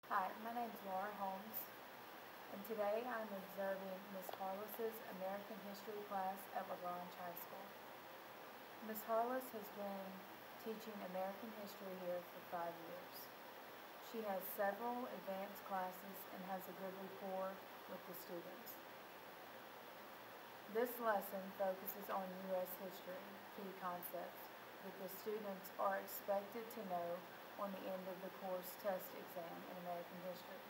Hi, my name is Laura Holmes, and today I'm observing Ms. Harless's American History class at LaGrange High School. Ms. Harless has been teaching American history here for 5 years. She has several advanced classes and has a good rapport with the students. This lesson focuses on U.S. history, key concepts that the students are expected to know on the end of the course test exam in American history.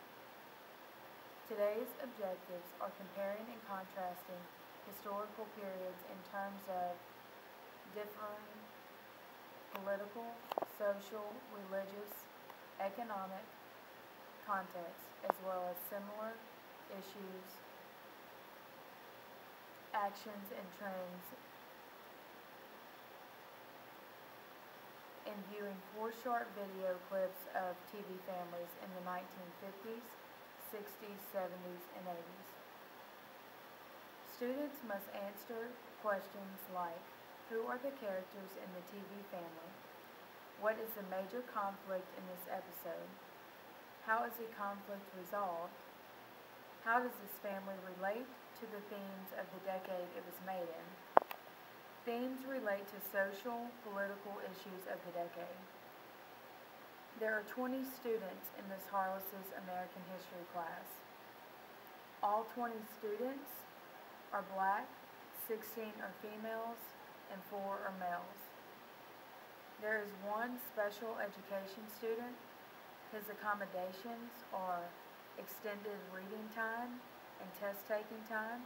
Today's objectives are comparing and contrasting historical periods in terms of differing political, social, religious, economic contexts, as well as similar issues, actions, and trends in viewing 4 short video clips of TV families in the 1950s, 60s, 70s, and 80s. Students must answer questions like, who are the characters in the TV family? What is the major conflict in this episode? How is the conflict resolved? How does this family relate to the themes of the decade it was made in? Themes relate to social, political issues of the decade. There are 20 students in Ms. Harless's American History class. All 20 students are black, 16 are females, and 4 are males. There is one special education student. His accommodations are extended reading time and test-taking time.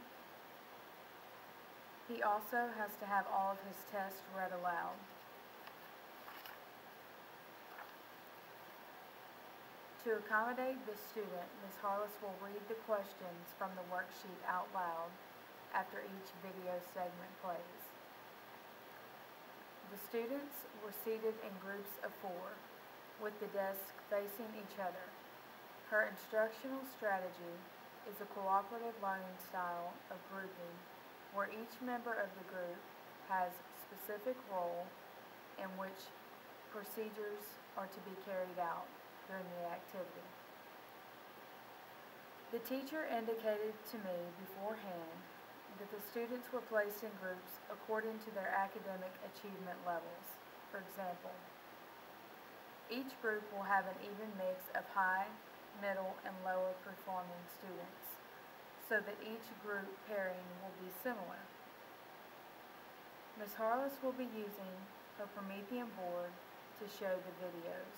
He also has to have all of his tests read aloud. To accommodate this student, Ms. Harless will read the questions from the worksheet out loud after each video segment plays. The students were seated in groups of 4, with the desks facing each other. Her instructional strategy is a cooperative learning style of grouping where each member of the group has a specific role in which procedures are to be carried out during the activity. The teacher indicated to me beforehand that the students were placed in groups according to their academic achievement levels. For example, each group will have an even mix of high, middle, and lower performing students, so that each group pairing will be similar. Ms. Harless will be using her Promethean board to show the videos.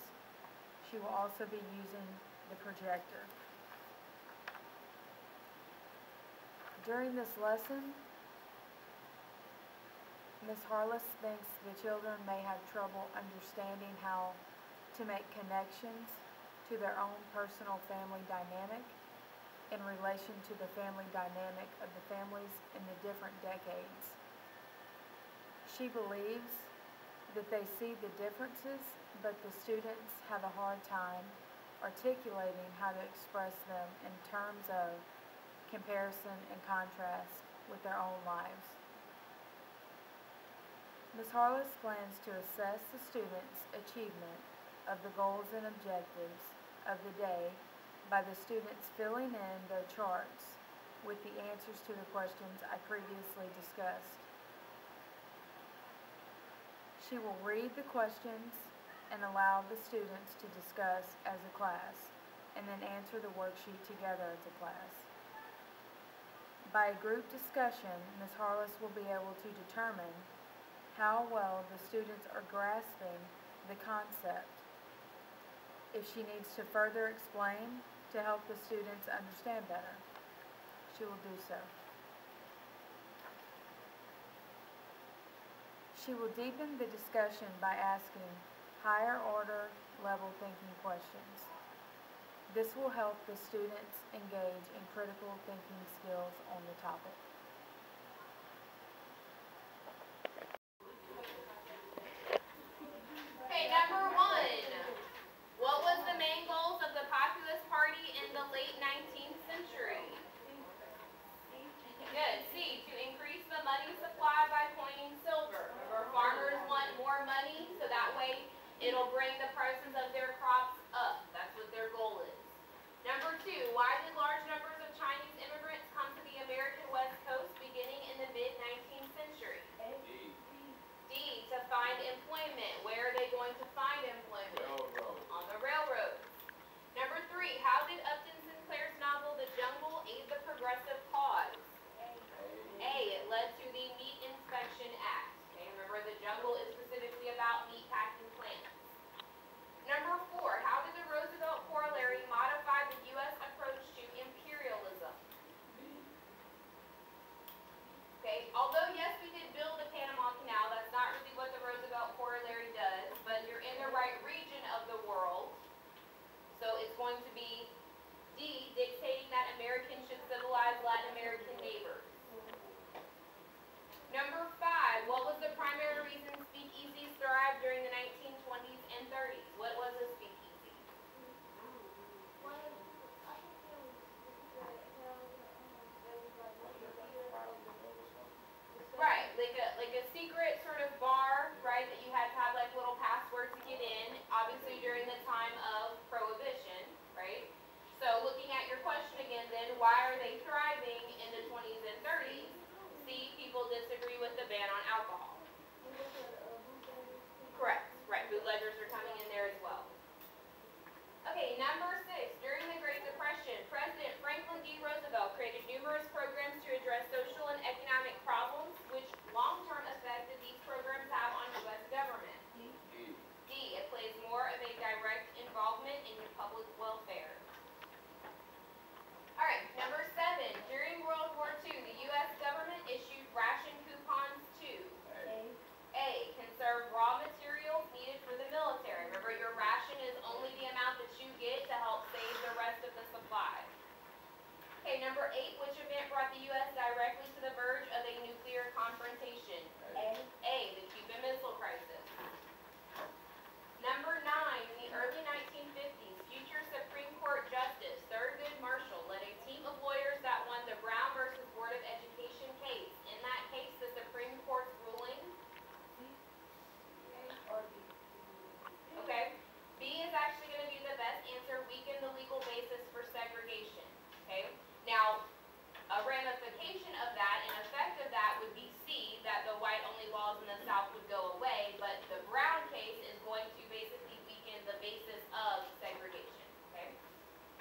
She will also be using the projector. During this lesson, Ms. Harless thinks the children may have trouble understanding how to make connections to their own personal family dynamic in relation to the family dynamic of the families in the different decades. She believes that they see the differences, but the students have a hard time articulating how to express them in terms of comparison and contrast with their own lives. Ms. Harless plans to assess the students' achievement of the goals and objectives of the day by the students filling in their charts with the answers to the questions I previously discussed. She will read the questions and allow the students to discuss as a class, and then answer the worksheet together as a class. By a group discussion, Ms. Harless will be able to determine how well the students are grasping the concept. If she needs to further explain to help the students understand better, she will do so. She will deepen the discussion by asking higher order level thinking questions. This will help the students engage in critical thinking skills on the topic. Okay, number 1. What was the main goals of the Populist Party in the late 19th century? Good. C. To increase the money supply by coining silver. Remember, farmers want more money, so that way it'll bring the prices of their crops up. That's what their goal is. Number 2, why did large numbers of Chinese immigrants come to the American West Coast beginning in the mid-19th century? D, to find employment. Where are they going to find employment? Railroad. On the railroads. Number 3, how did Upton Sinclair's novel The Jungle aid the progressive cause? A, it led to the Meat Inspection Act. Okay, remember the jungle is specifically about meat packing plants. Number 4, how did the Roosevelt Corollary modify the U.S. approach to imperialism? Okay, although yes, we did build the Panama Canal, that's not really what the Roosevelt Corollary does, but you're in the right region of the world, so it's going to be D, dictating that Americans should civilize Latin American neighbors. Number 5, what was the primary reason speakeasies thrived during the 1920s and 30s? What was a speakeasy? Right, like a secret sort of bar, right, that you had to have like little password to get in, obviously during the time of Prohibition, right? So looking at your question again then, why are they thriving in the 20s and 30s? C, people disagree with the ban on alcohol. Correct, right, bootleggers are coming in there as well. Okay, number 6, during the Great Depression, President Franklin D. Roosevelt created numerous programs to address social and economic problems. Which long-term effect did these programs have on U.S. government? D, it plays more of a direct involvement in your public welfare. All right, number 7, during World War II, the U.S. government issued ration coupons to A, conserve raw materials needed for the military. Remember, your ration is only the amount that you get to help save the rest of the supply. Okay, number 8, which event brought the U.S. directly to the verge of a nuclear confrontation? A, the Cuban Missile Crisis. Number 9, in the early 1950s, future Supreme Court Justice Thurgood Marshall led a team of lawyers that won the Brown versus Board of Education case. In that case, the Supreme Court's ruling. Okay. B is actually going to be the best answer. Weaken the legal basis for segregation. Okay. Now, a ramification of that, an effect of that would be C, that the white-only laws in the South would go away, but the Brown case is going to basically weaken the basis of segregation. Okay.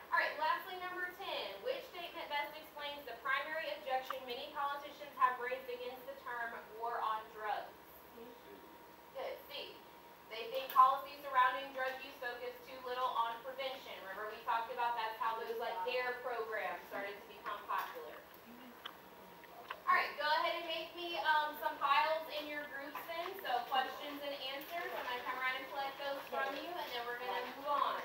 All right. Lastly, number 10. Which statement best explains the primary objection many politicians have raised against the term war on drugs? Good. C. They think policies surrounding drug use focus too little on prevention. Remember, we talked about that's how those like DARE programs started to become popular. All right, go ahead and make me some piles in your groups then. So questions and answers. I'm going to come around and collect those from you, and then we're going to move on.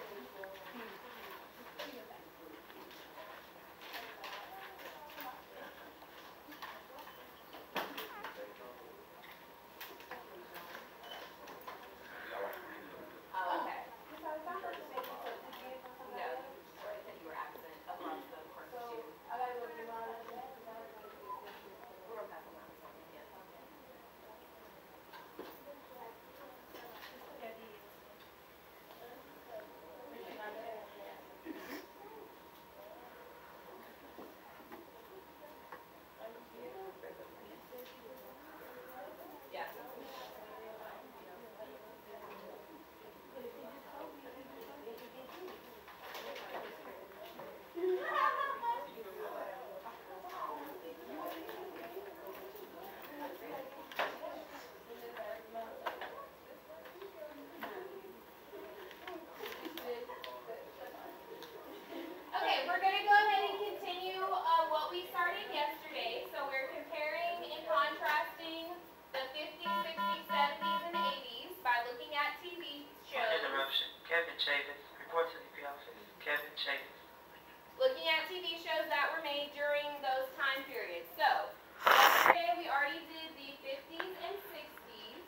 Looking at TV shows that were made during those time periods. So, yesterday we already did the 50s and 60s.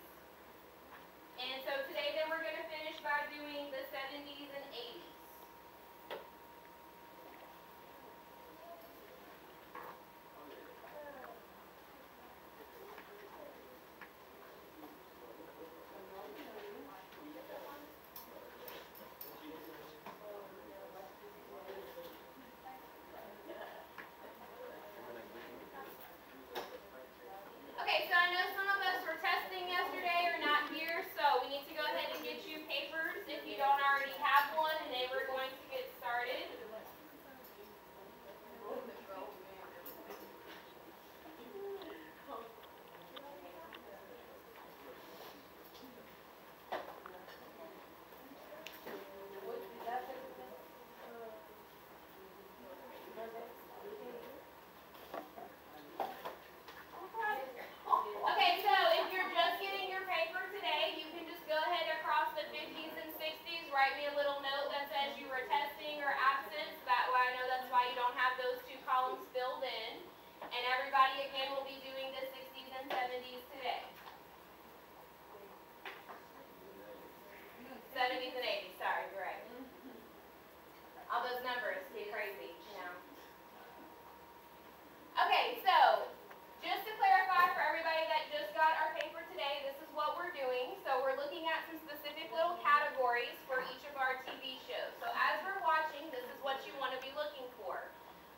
And so today then we're going to finish by doing the 70s and 80s. write me a little note that says you were testing or absent, so that way I know that's why you don't have those two columns filled in. And everybody, again, will be doing the 60s and 70s today. 70s and 80s, sorry, you're right. All those numbers get crazy, you know. Okay, so just to clarify for everybody that just got our paper today, this is what we're doing. So we're looking at some specific little categories for each of our TV shows. So as we're watching, this is what you want to be looking for.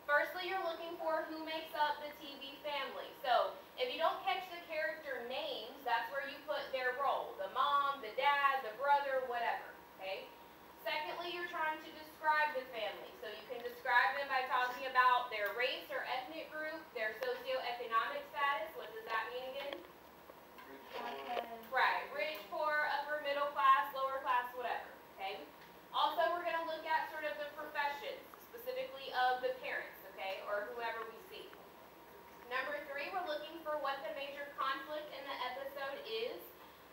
Firstly, you're looking for who makes up the TV family. So if you don't catch the character names, that's where you put their role. The mom, the dad, the brother, whatever, okay? Secondly, you're trying to describe the family. So you can describe them by talking about their race or ethnic group, their socioeconomic status. What does that mean again? Right, rich, poor, upper, middle class, lower class, whatever, okay? Also, we're going to look at sort of the professions, specifically of the parents, okay, or whoever we see. Number 3, we're looking for what the major conflict in the episode is.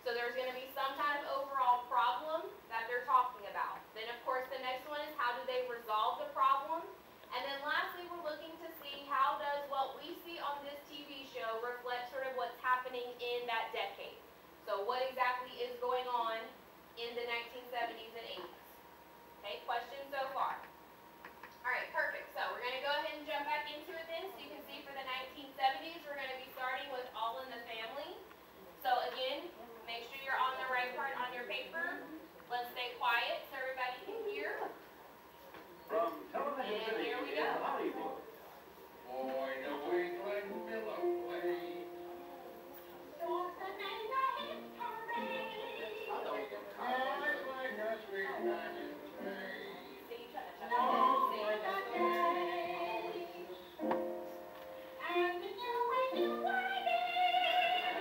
So there's going to be some kind of overall problem that they're talking about. Then, of course, the next one is how do they resolve the problem. And then lastly, we're looking to see how does what we see on this TV show reflect sort of what's happening in that decade. So what exactly is going on in the 1970s and 80s? Okay, questions so far? All right, perfect. So we're going to go ahead and jump back into it then. So you can see for the 1970s, we're going to be starting with All in the Family. So again, make sure you're on the right part on your paper. Let's stay quiet so everybody can hear. From television And city here we in go. Hollywood. Boy, the way Glenn Miller played. Just like a sweet diamond play. See each other. Walk like a days. And you know when you want it.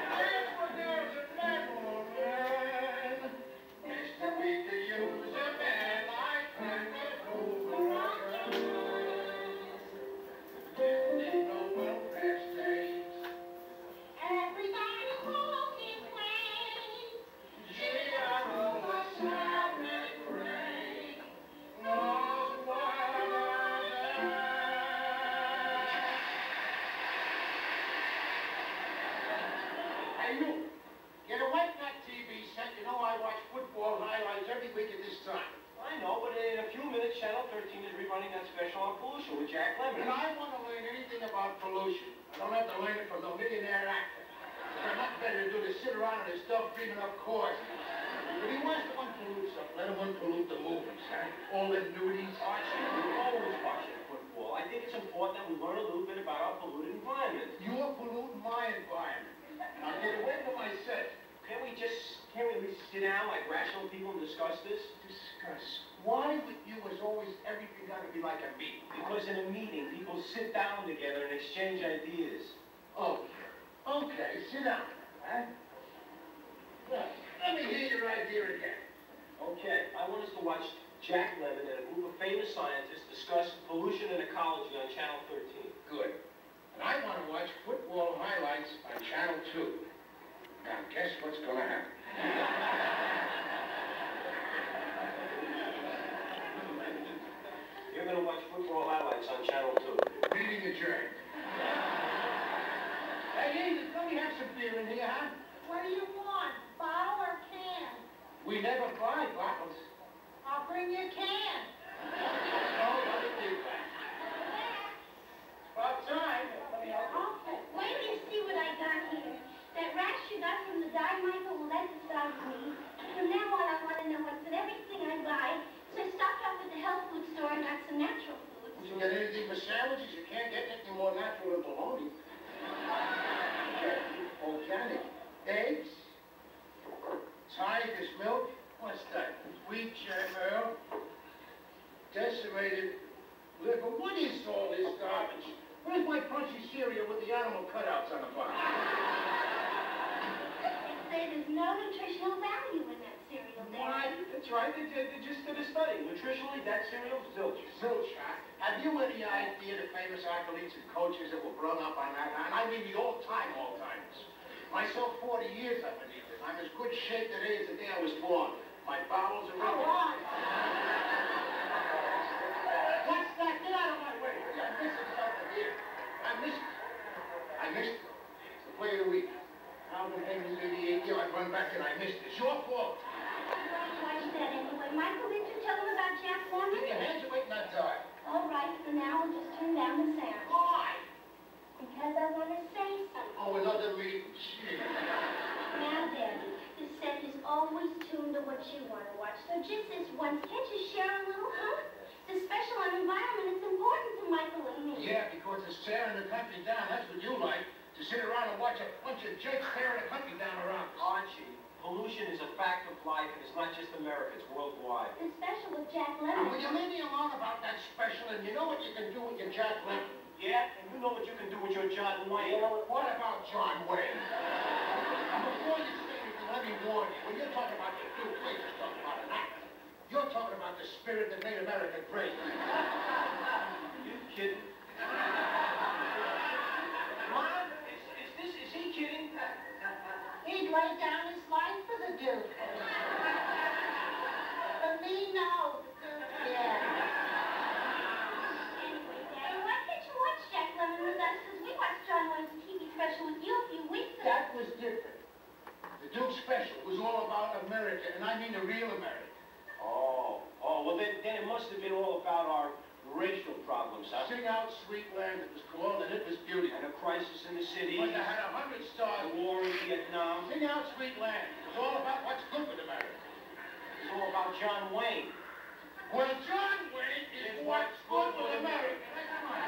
That's what there's a man woman. Mr. We could use a man like that to move around. There's no welfare state. Everybody walking plain. Gee, I know the sound and rain. Knows what I Hey, you. Get away from that TV set. You know I watch football highlights every week at this time. I know, but in a few minutes, Channel 13 is rerunning that special on pollution with Jack Lemmon. When I want to learn anything about pollution, I don't have to learn it from the millionaire actor. There's nothing better to do than sit around on his stuff dreaming up course. If he wants to unpollute something, let him unpollute the movies, huh? All the nudies. Archie, we're always watching football. I think it's important that we learn a little bit about our polluted environment. You're polluting my environment. Now get away from my set. Can't we at least sit down like rational people and discuss this? Discuss. Why with you is always everything got to be like a meeting? Because in a meeting, people sit down together and exchange ideas. Okay, sit down, huh? Well, let me hear your idea again. Okay, I want us to watch Jack Lemmon and a group of famous scientists discuss pollution and ecology on Channel 13. Good. And I want to watch football highlights on Channel 2. Now, guess what's going to happen? You're going to watch football highlights on Channel 2. Meeting adjourned. Hey, Jesus, let me have some beer in here, huh? What do you want? Bottle or can? We never buy bottles. I'll bring you a can. No, let me do that. About time. Okay. Wait till you see what I got here. That rash you got from the dye Michael will exercise me. From now on, I want to know what's in everything I buy. So I stopped off at the health food store and got some natural foods. You can get anything for sandwiches. You can't get anything more natural than bologna. Organic. Eggs. Tiger's milk. What's that? Wheat germ ale. Decimated liver. What is all this garbage? Where's my crunchy cereal with the animal cutouts on the bottom? Say there's no nutritional value in that cereal, Why? Dad. That's right. They just did a study. Nutritionally, that cereal's zilch. Zilch, huh? Have you any idea the famous athletes and coaches that were brought up on that? And I mean the all-timers. Myself, 40 years I've been eating. I'm as good shape today as the day I was born. My bowels are ready. So just this once, can't you share a little, huh? The special environment is important to Michael and me. Yeah, because it's tearing the country down. That's what you like. To sit around and watch a bunch of jerks tearing the country down around us. Archie, pollution is a fact of life, and it's not just America, it's worldwide. The special with Jack Now, Lemmon. will you leave me alone about that special? And you know what you can do with your Jack Lemmon? Yeah, and you know what you can do with your John Wayne. What about John Wayne? Now, before you say anything, let me warn you. When you're talking about the Duke, we're just talking about an actor. You're talking about the spirit that made America great. You kidding? Mom, is he kidding? He'd lay down his life for the Duke. For me, no. The Duke, yeah. Anyway, Dad, why can't you watch Jack Lemmon with us? Because we watched John Wayne's TV special with you a few weeks ago. That was different. The Duke special was all about America, and I mean the real America. Well then it must have been all about our racial problems, huh? Sing Out Sweet Land, it was called, and it was beautiful. And a crisis in the city. But they had 100 stars. The war in Vietnam. Sing Out Sweet Land. It was all about what's good with America. It's all about John Wayne. Well, John Wayne is what's good with America. Come on.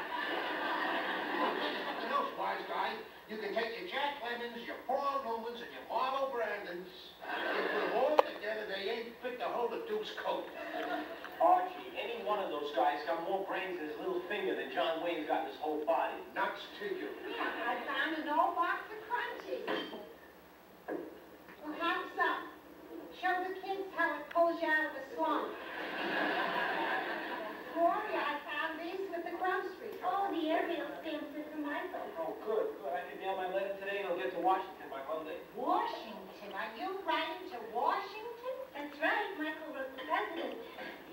Well, there's something else, wise guy. You can take your Jack Lemmons, your Paul Newmans, and your Marlo Brandons. You put them all together, they ain't fit to hold a Duke's coat. Archie, any one of those guys got more brains in his little finger than John Wayne's got in his whole body. Nuts to you. I found an old box of crunchies. Well, have some. Show the kids how it pulls you out of a slump. Gloria, I found these with the groceries. Oh, the airmail stamps are from Michael. Oh, good. I can mail my letter today and I'll get to Washington by Monday. Washington. Are you writing to Washington? That's right, Michael wrote the president.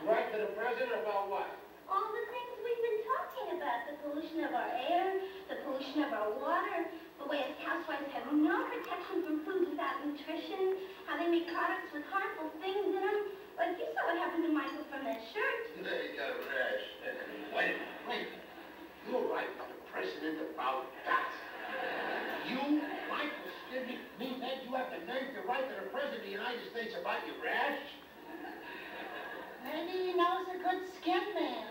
Right to the president about what? All the things we've been talking about, the pollution of our air, the pollution of our water, the way us housewives have no protection from food without nutrition, how they make products with harmful things in them. Like you saw what happened to Michael from that shirt. They got a rash. Wait. You're right to the president about that. You, Michael Skinny, mean that you have the nerve to write to the president of the United States about your rash? Maybe he knows a good skin man.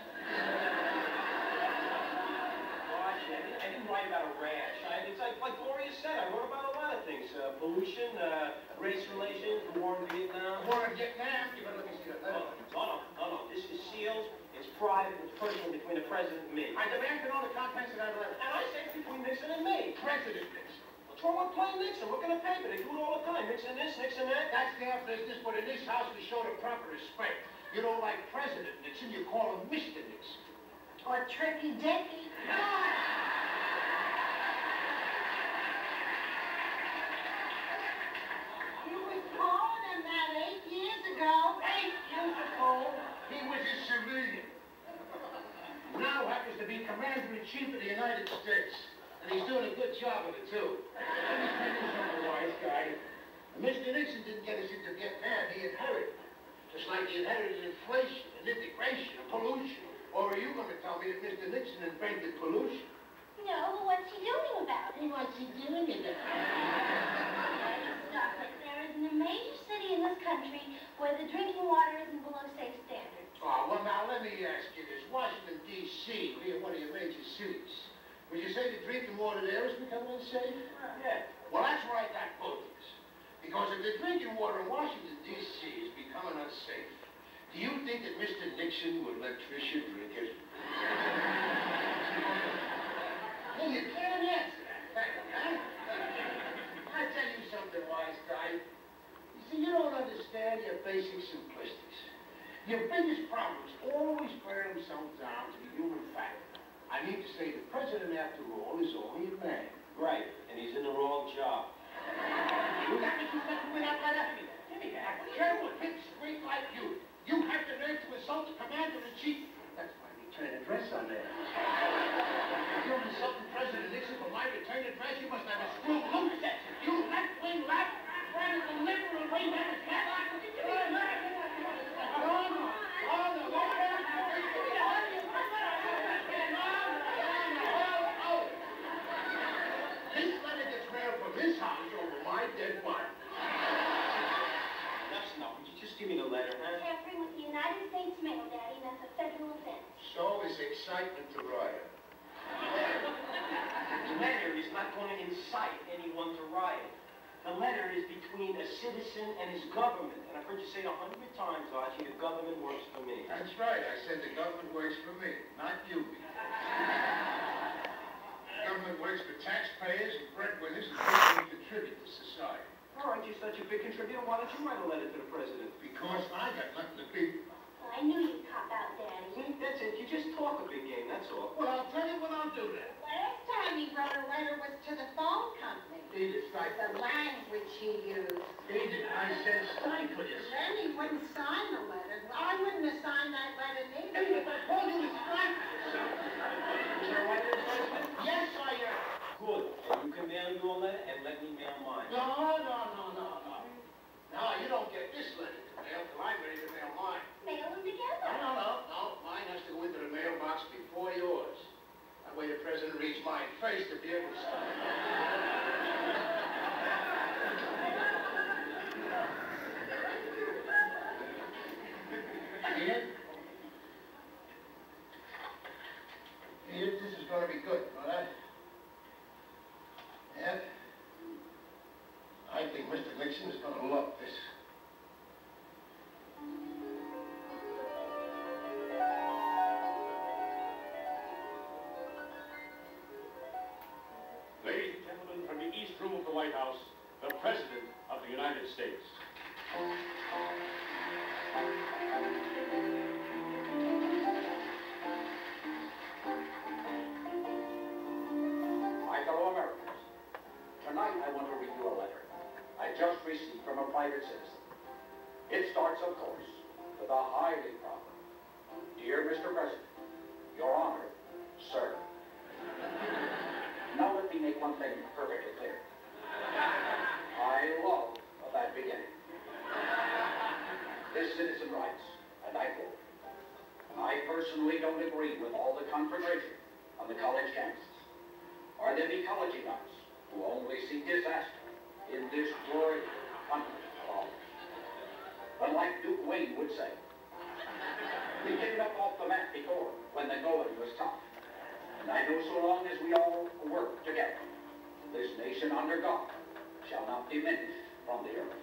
Archie, I didn't write about a rash. It's like Gloria said, I wrote about a lot of things. Pollution, race relations, the war in Vietnam. War in Vietnam? You better let me see that letter. No. This is sealed, it's private, it's personal between the president and me. I demand to know the contents of that letter. And I say it's between Nixon and me. President Nixon. What's wrong with plain Nixon? Look in the paper, they do it all the time. Nixon this, Nixon that. That's their business, but in this house we show the proper respect. You don't like President Nixon, you call him Mr. Nixon. Or Tricky Dicky. You was calling him that 8 years ago. 8 years ago, he was a civilian. Now happens to be Commander-in-Chief of the United States. And he's doing a good job of it, too. Let me tell you something, wise guy. Mr. Nixon didn't get us into Vietnam, he inherited. Just like he inherited inflation and integration and pollution. Or are you going to tell me that Mr. Nixon invented pollution? No, what's he doing about it? What's he doing about it? Stop it. There isn't a major city in this country where the drinking water isn't below safe standards. Oh, well, now, let me ask you this. Washington, D.C., being one of your major cities, would you say the drinking water there is becoming unsafe? Yeah. Well, that's where I got both. Because if the drinking water in Washington, D.C. is becoming unsafe, do you think that Mr. Nixon would let Tricia drink it? Well, you can't answer that, huh? I'll tell you something, wise guy. You see, you don't understand your basic simplicities. Your biggest problems always boil themselves down to the human factor. I mean to say the president, after all, is only a man. Right, and he's in the wrong job. You got to do something with that letter. Give me that. Colonel, big straight like you. You have the nerve to insult the commander-in-chief. That's my return address on there. If you're insulting President Nixon for my return address, you must have a screw loose. You left-wing, radical, liberal, way back as cat. This letter gets mailed from his house over my dead body. That's enough. Would you just give me the letter, huh? Tampering with the United States mail, Daddy, that's a federal offense. So is excitement to riot. The letter is not going to incite anyone to riot. The letter is between a citizen and his government. And I've heard you say it 100 times, Archie, the government works for me. That's right. I said the government works for me, not you. The government works for taxpayers and breadwinners and people who contribute to society. All right, you're such a big contributor. Why don't you write a letter to the president? Because I got nothing to beat. Well, I knew you'd cop out, Daddy. See, that's it. You just talk a big game, that's all. Well, I'll tell you what I'll do then. Last time he wrote a letter was to the phone company. Edith, The language he used. Edith, I said stifle yourself. Then he wouldn't sign the letter. Well, I wouldn't have signed that letter neither. Edith, I told you to stifle yourself. You're gonna write it, president? Yes, I am. Good. And you can mail your letter and let me mail mine. No. No, you don't get this letter to mail till I'm ready to mail mine. Mail them together. No. Mine has to go into the mailbox before yours. That way the president reads mine first to be able to sign. Edith, this is going to be good, all right? Yeah? I think Mr. Nixon is going to love this. Ladies and gentlemen, from the East Room of the White House, the President of the United States. My fellow Americans, tonight I want to read you a letter I just received from a private citizen. It starts, of course, with a highly proper, "Dear Mr. President, Your Honor, Sir." Now let me make one thing perfectly clear. I love that beginning. This citizen writes, and I quote, "I personally don't agree with all the confrontation on the college campuses. Are there ecology nuts who only see disaster in this great country of ours? But like Duke Wayne would say, we came up off the mat before when the going was tough. And I know so long as we all work together, this nation under God shall not diminish from the earth."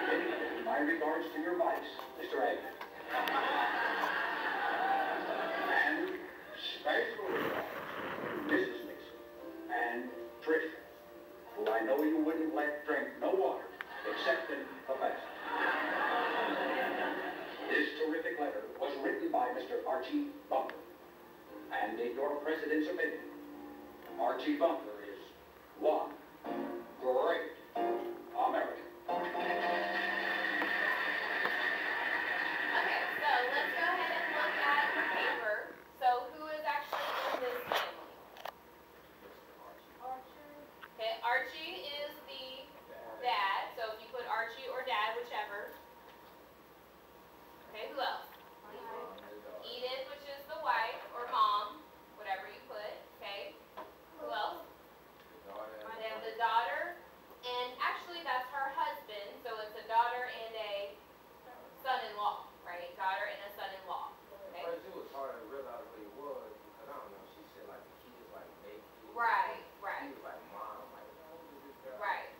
Anyway, my regards to your vice, Mr. Agnew. And special regards to Mrs. Nixon and Tricia, who I know you wouldn't let drink no water except in the fast. This terrific letter was written by Mr. Archie Bunker. And in your president's opinion, Archie Bunker is one great American. Okay, so let's go ahead and look at the paper. So who is actually in this family? Okay, Archie is the dad, so if you put Archie or dad, whichever. Okay, who else? Edith, which is the wife, or mom, whatever you put, okay? Who else? They have the daughter, and actually that's her husband, so it's a daughter and a son-in-law, right? Daughter and a son-in-law, okay? First, it was hard to realize what he was because I don't know. She said like the kids like baby kids. Right. He was like mom. I'm like, how old is this guy? Right.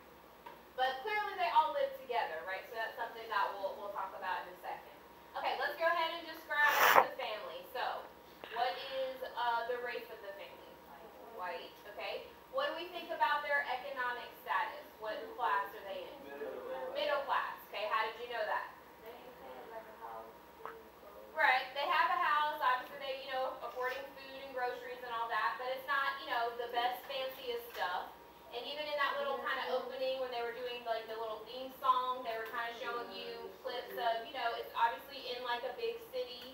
But clearly they all live together, right? So that's something that we'll talk about in a second. Okay, let's go ahead and describe the family. So, what is the race of the family? White, okay? What do we think about their economic status? What class are they in? Middle class, okay? How did you know that? Right, they have a house, obviously they, affording food and groceries and all that, but it's not, the best, fanciest stuff. And even in that little kind of opening when they were doing like the little theme song, they were kind of showing you clips of, it's obviously in like a big city,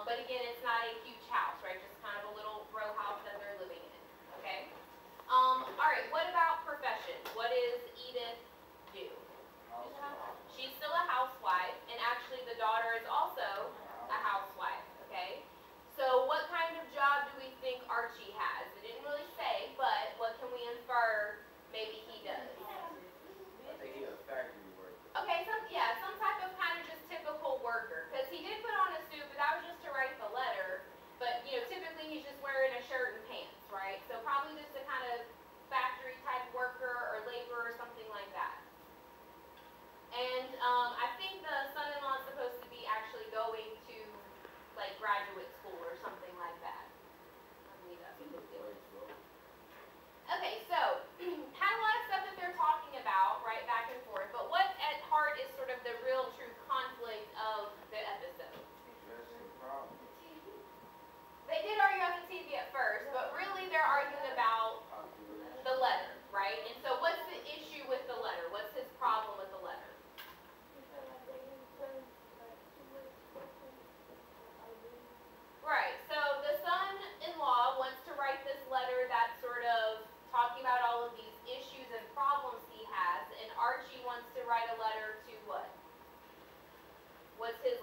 but again, it's not a huge house, right? Just kind of a little row house that they're living in, okay? All right, what about profession? What does Edith do? She's still a housewife, and actually the daughter is also a housewife, okay? So what kind of job do we think Archie has? It didn't really say, but what can we infer maybe he does? I think he's a factory worker. Okay, some type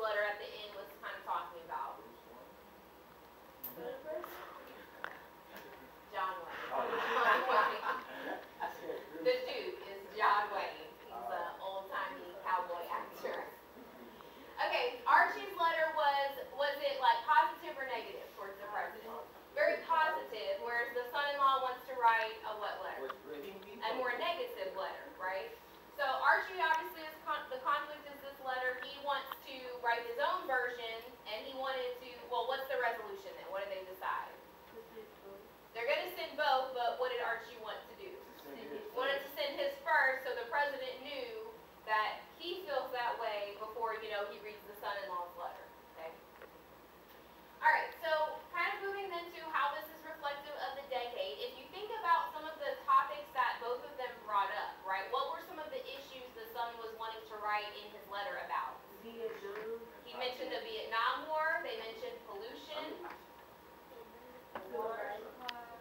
letter at the end was kind of talking about. John Wayne. The Duke is John Wayne. He's an old-timey cowboy actor. Okay, Archie's letter was it like positive or negative towards the president? Very positive, whereas the son-in-law wants to write a what letter? A more negative letter, right? So Archie obviously is the conflict is this letter. He wants to write his own version, and he wanted to. Well, what's the resolution then? What did they decide? They're going to send both, but what did Archie want to do? Wanted to send his first, so the president knew that he feels that way before, he reads the son-in-law's letter, okay? All right, so kind of moving then to how this is reflective of the decade. If you think about some of the topics that both of them brought up, right, what were some of the issues the son was wanting to write in his letter about? Vietnam. He mentioned the Vietnam War. They mentioned pollution.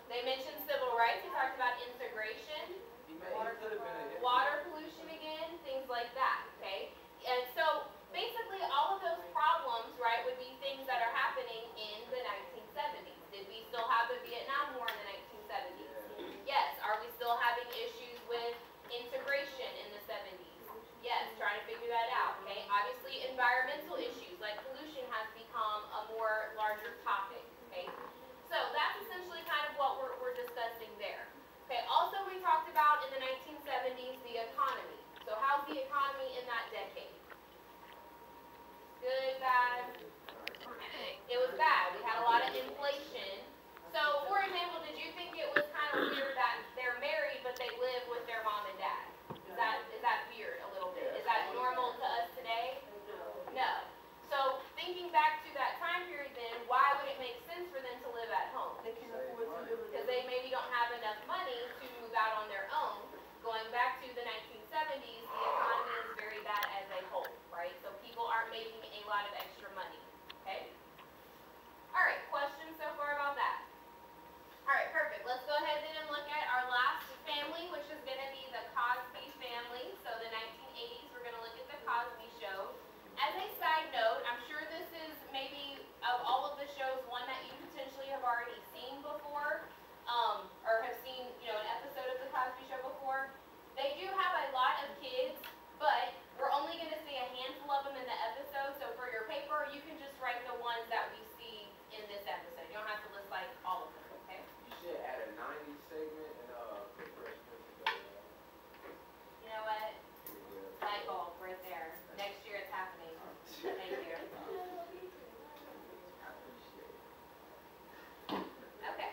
They mentioned civil rights. He talked about integration. Water pollution again, things like that, okay? And so basically all of those problems, right, would be things that are happening in the 1970s. Did we still have the Vietnam War in the 1970s? Yes. Are we still having issues with integration in the 70s? Yes, trying to figure that out, okay? Obviously environmental issues like pollution has become a more larger topic, okay? So that's essentially kind of what we're discussing there. Okay, also we talked about in the 1970s the economy. So how's the economy in that decade? Good, bad? It was bad. We had a lot of inflation. So, for example, did you think it was kind of weird that they're married but they live with their mom and dad? Is that weird a little bit? Is that normal to us today? No. So, thinking back to that time period then, why would it make sense for them to live at home? They can afford to live. Because they maybe don't have enough money to move out on their own. Going back to the 1970s, the economy is very bad as a whole, right? So people aren't making a lot of extra money, okay? All right, questions so far about that? All right, perfect. Let's go ahead then and look at our last family, which is going to be the Cosby family. So the 1980s, we're going to look at the Cosby Show. As a side note, I'm sure this is maybe of all of the shows one that you potentially have already seen before, or have seen, an episode of the Cosby Show before. They do have a lot of kids, but we're only going to see a handful of them in the episode. So for your paper, you can just write the ones that we see in this episode. You don't have to list like all of them, okay? You should add a 90s segment and put Fresh Prince together. You know what? Light bulb right there. Next year it's happening. Thank you. Okay.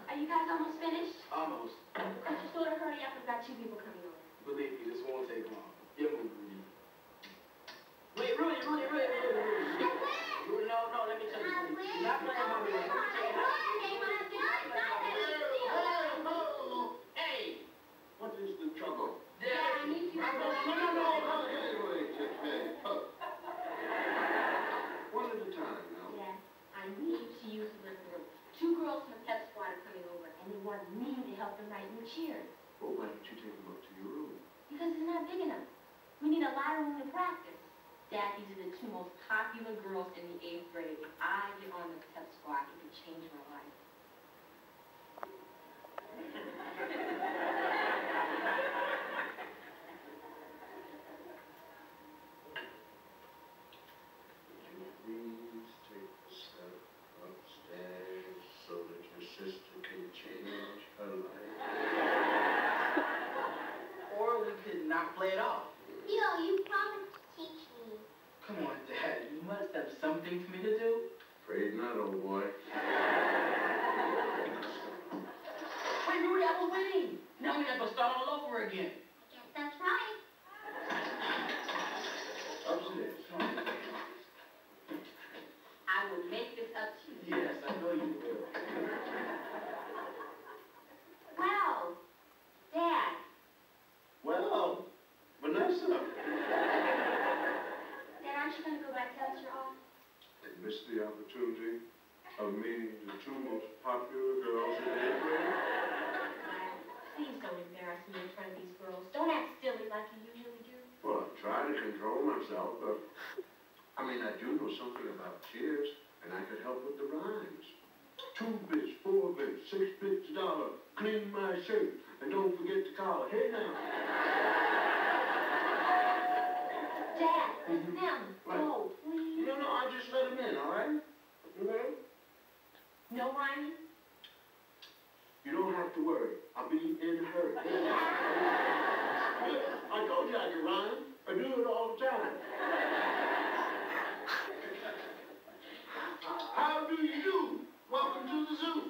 Are you guys almost finished? Almost. Could you sort of hurry up? We've got 2 people coming over. Believe me, this won't take long. Get moving, Rudy. Wait, Rudy. Rudy, no, let me tell you something. You're not playing by me. Let me tell you how. Hey! What is the trouble? Yeah, I need you to go. No. One at a time now. Yes, I need to use the living room. 2 girls from the pep squad are coming over, and they want me to help them write new cheers. Well, why don't you take them up to your room? Because it's not big enough. We need a lot of room to practice. Dad, these are the 2 most popular girls in the 8th grade. If I get on the pep squad, it could change my life. Please take a step upstairs so play it off. Yo, you promised to teach me. Come on, Dad. You must have something for me to do. Afraid not, old boy. Wait, Rudy, I was waiting. Now we have to start all over again. I guess that's right. Upstairs. I will make this up to you. Yes, I know you will. Wow. Dad. Well, Vanessa. Dad, aren't you going to go back to Elster Hall? They missed the opportunity of meeting the two most popular girls in their grade. Dad, please don't embarrass me in front of these girls. Don't act silly like you usually do. Well, I try to control myself, but I do know something about cheers, and I could help with the rhymes. 2 bits, 4 bits, 6 bits a dollar, clean my shirt, and don't forget the collar. Hey now. Dad, it's them. Right. Go, please. No, I just let him in, all right? Okay? No rhyming? You don't have to worry. I'll be in a hurry. I told you I could rhyme. I do it all the time. How do you do? Welcome to the zoo.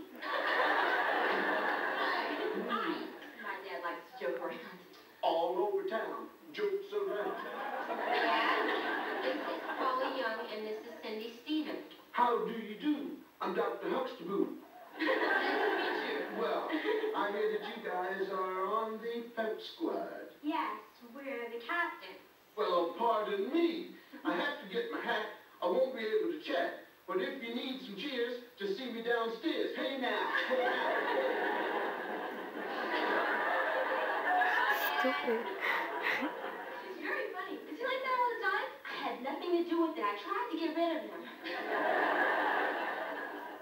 My dad likes to joke around. All over town. Jokes around. Dad, this is Paula Young and this is Cindy Stevens. How do you do? I'm Dr. Huxtable. Nice to meet you. Well, I hear that you guys are on the pep squad. Yes, we're the captains. Well, pardon me. I have to get my hat. I won't be able to chat. But if you need some cheers, just see me downstairs. Hey now. Hey now. Stupid. She's very funny. Is he like that all the time? I had nothing to do with it. I tried to get rid of him.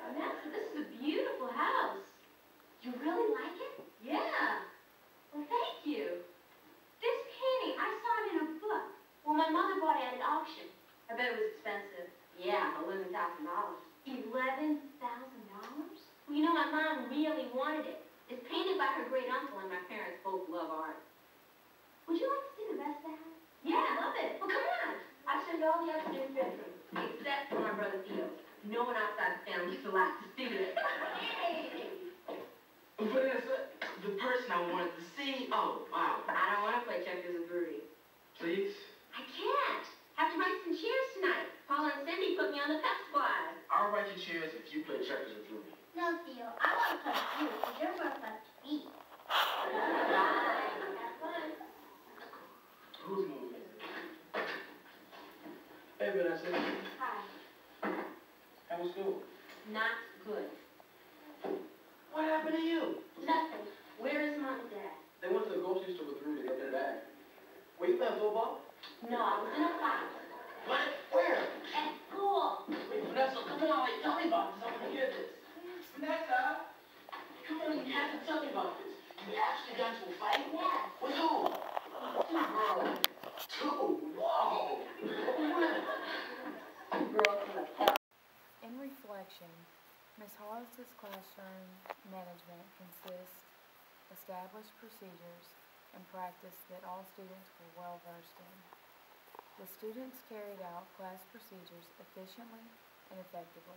Vanessa, this is a beautiful house. You really like it? Yeah. Well, thank you. This painting, I saw it in a book. Well, my mother bought it at an auction. I bet it was expensive. Yeah, $11,000. $11,000? Well, you know, my mom really wanted it. It's painted by her great uncle, and my parents both love art. Would you like to see the rest of the house? Yeah, I love it. Well, come on. I showed all the upstairs bedrooms, except for my brother Theo. No one outside the family is allowed to see it. Vanessa, the person I wanted to see. Oh, wow. I don't want to play checkers with Rudy. Please? I can't. Have to write some cheers tonight. Paula and Cindy put me on the pep squad. I'll write you cheers if you play checkers with Ruby. No, Theo, I want to play with you, because you're more fun to me. Bye. Have fun. Who's moving? Hey, Vanessa. Hi. How was school? Not good. What happened to you? Nothing. Where is Mom and Dad? They went to the grocery store with Rudy. They got back. Were you playing football? No, I was in a class. What? Where? At school. Wait, Vanessa, come on, like, tell me about this. I want to hear this. Vanessa, come on, you have to tell me about this. You actually got into a fight? Yes. With who? Two girls. Two? Whoa. Girls in the pep. In reflection, Ms. Hollis's classroom management consists established procedures and practice that all students were well versed in. The students carried out class procedures efficiently and effectively.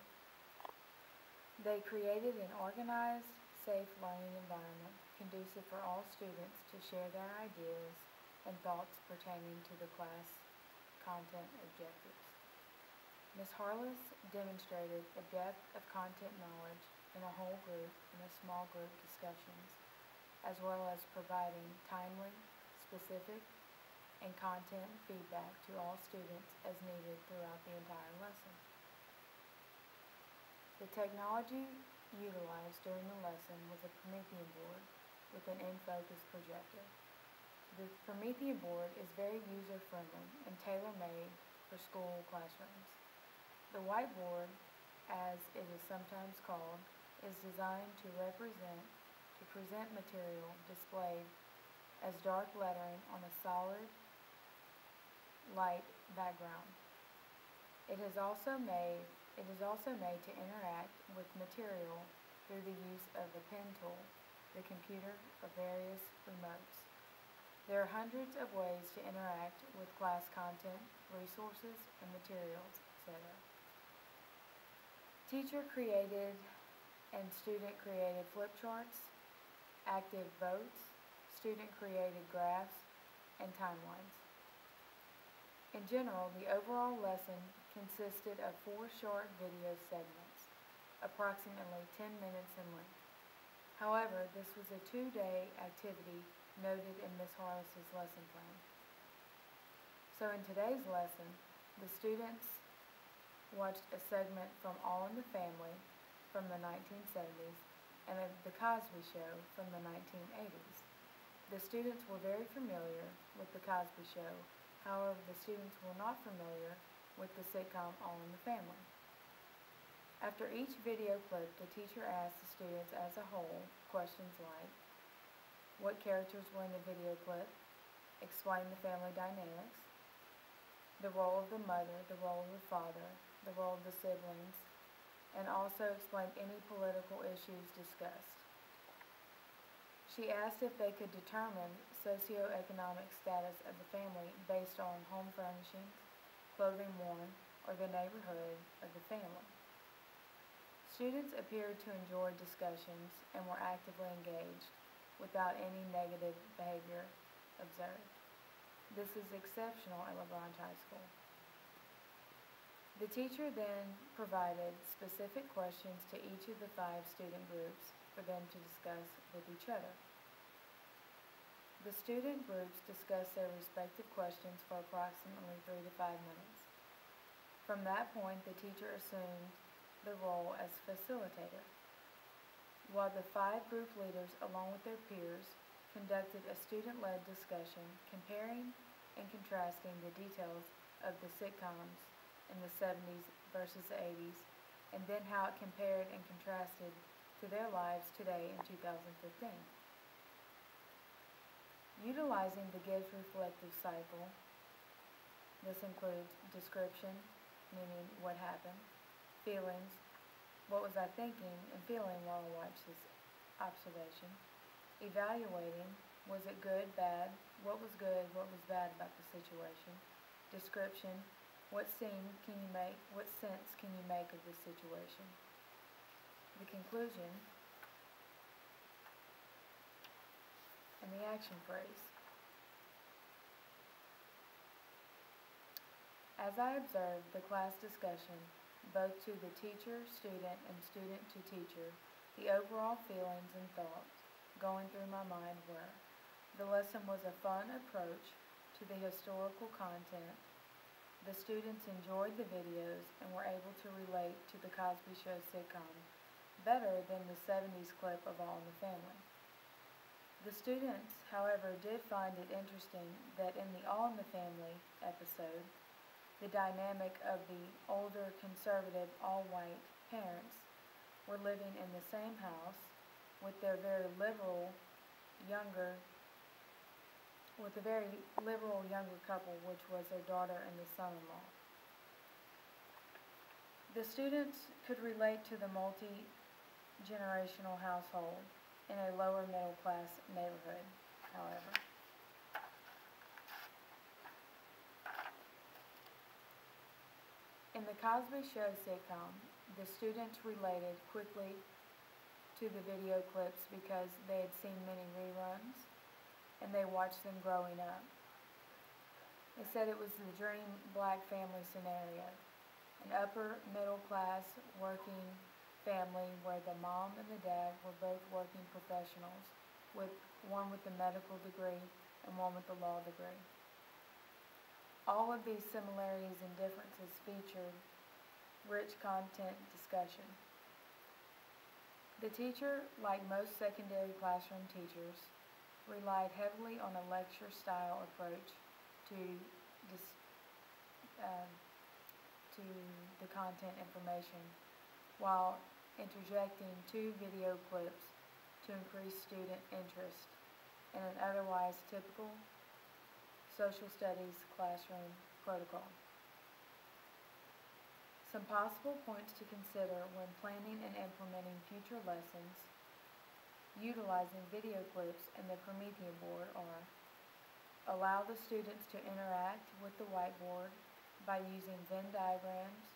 They created an organized, safe learning environment conducive for all students to share their ideas and thoughts pertaining to the class content objectives. Ms. Harless demonstrated a depth of content knowledge in a whole group and a small group discussions, as well as providing timely, specific, and content feedback to all students as needed throughout the entire lesson. The technology utilized during the lesson was a Promethean board with an in-focus projector. The Promethean board is very user-friendly and tailor-made for school classrooms. The whiteboard, as it is sometimes called, is designed to present material displayed as dark lettering on a solid, light background. It is also made to interact with material through the use of a pen tool, the computer, or various remotes. There are hundreds of ways to interact with class content, resources, and materials, etc. Teacher-created and student-created flip charts, active votes, student-created graphs, and timelines. In general, the overall lesson consisted of 4 short video segments, approximately 10 minutes in length. However, this was a 2-day activity noted in Ms. Harless's lesson plan. So in today's lesson, the students watched a segment from All in the Family from the 1970s and The Cosby Show from the 1980s. The students were very familiar with The Cosby Show. However, the students were not familiar with the sitcom All in the Family. After each video clip, the teacher asked the students as a whole questions like, what characters were in the video clip? Explain the family dynamics, the role of the mother, the role of the father, the role of the siblings, and also explained any political issues discussed. She asked if they could determine socioeconomic status of the family based on home furnishings, clothing worn, or the neighborhood of the family. Students appeared to enjoy discussions and were actively engaged without any negative behavior observed. This is exceptional at LaGrange High School. The teacher then provided specific questions to each of the 5 student groups for them to discuss with each other. The student groups discussed their respective questions for approximately 3 to 5 minutes. From that point, the teacher assumed the role as facilitator, while the 5 group leaders, along with their peers, conducted a student-led discussion comparing and contrasting the details of the sitcoms in the 70s versus the 80s, and then how it compared and contrasted to their lives today in 2015. Utilizing the Gibbs reflective cycle, this includes description, meaning what happened, feelings, what was I thinking and feeling while I watched this observation, evaluating, was it good, bad, what was good, what was bad about the situation, description, what sense can you make of this situation, the conclusion, and the action phrase. As I observed the class discussion, both to the teacher, student, and student to teacher, the overall feelings and thoughts going through my mind were, the lesson was a fun approach to the historical content. The students enjoyed the videos and were able to relate to the Cosby Show sitcom better than the 70s clip of All in the Family. The students, however, did find it interesting that in the All in the Family episode, the dynamic of the older, conservative, all-white parents were living in the same house with their very liberal, younger couple, which was their daughter and the son-in-law. The students could relate to the multi-generational household in a lower middle-class neighborhood, however. In the Cosby Show sitcom, the students related quickly to the video clips because they had seen many reruns and they watched them growing up. They said it was the dream black family scenario, an upper middle class working family where the mom and the dad were both working professionals, with one with a medical degree and one with a law degree. All of these similarities and differences featured rich content discussion. The teacher, like most secondary classroom teachers, relied heavily on a lecture-style approach to the content information, while interjecting 2 video clips to increase student interest in an otherwise typical social studies classroom protocol. Some possible points to consider when planning and implementing future lessons utilizing video clips and the Promethean board are: Allow the students to interact with the whiteboard by using Venn diagrams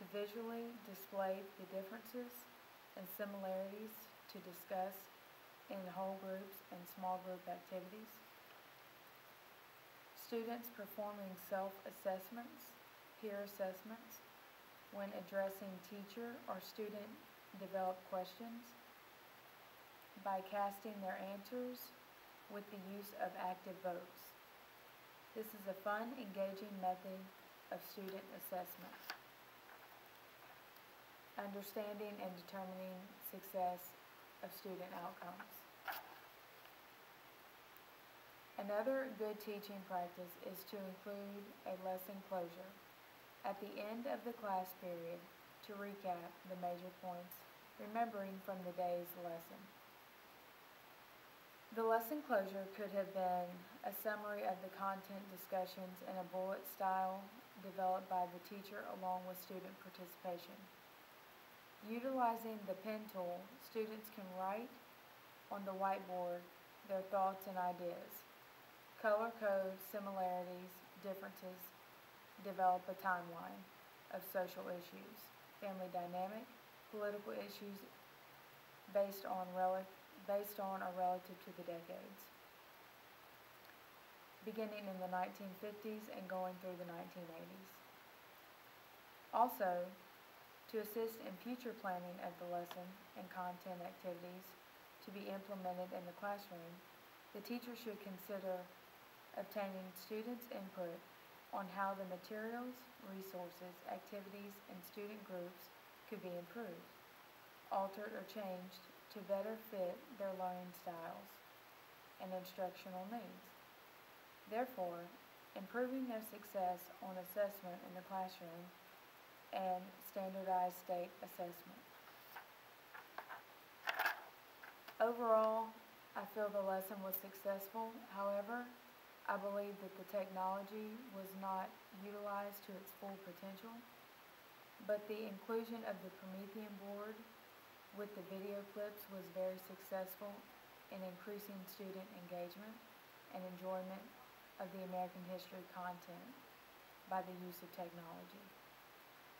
to visually display the differences and similarities to discuss in whole groups and small group activities. Students performing self-assessments, peer assessments, when addressing teacher or student developed questions by casting their answers with the use of active votes. This is a fun, engaging method of student assessment. Understanding and determining success of student outcomes. Another good teaching practice is to include a lesson closure at the end of the class period to recap the major points, remembering from the day's lesson. The lesson closure could have been a summary of the content discussions in a bullet style developed by the teacher along with student participation. Utilizing the pen tool, students can write on the whiteboard their thoughts and ideas, color code similarities, differences, develop a timeline of social issues, family dynamic, political issues based on or relative to the decades, beginning in the 1950s and going through the 1980s. Also, to assist in future planning of the lesson and content activities to be implemented in the classroom, the teacher should consider obtaining students' input on how the materials, resources, activities, and student groups could be improved, altered, or changed to better fit their learning styles and instructional needs. Therefore, improving their success on assessment in the classroom and standardized state assessment. Overall, I feel the lesson was successful. However, I believe that the technology was not utilized to its full potential, but the inclusion of the Promethean board with the video clips was very successful in increasing student engagement and enjoyment of the American history content by the use of technology.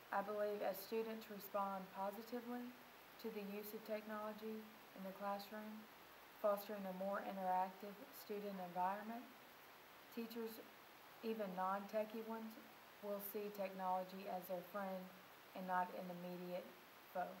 I believe as students respond positively to the use of technology in the classroom, fostering a more interactive student environment, teachers, even non-techie ones, will see technology as their friend and not an immediate foe.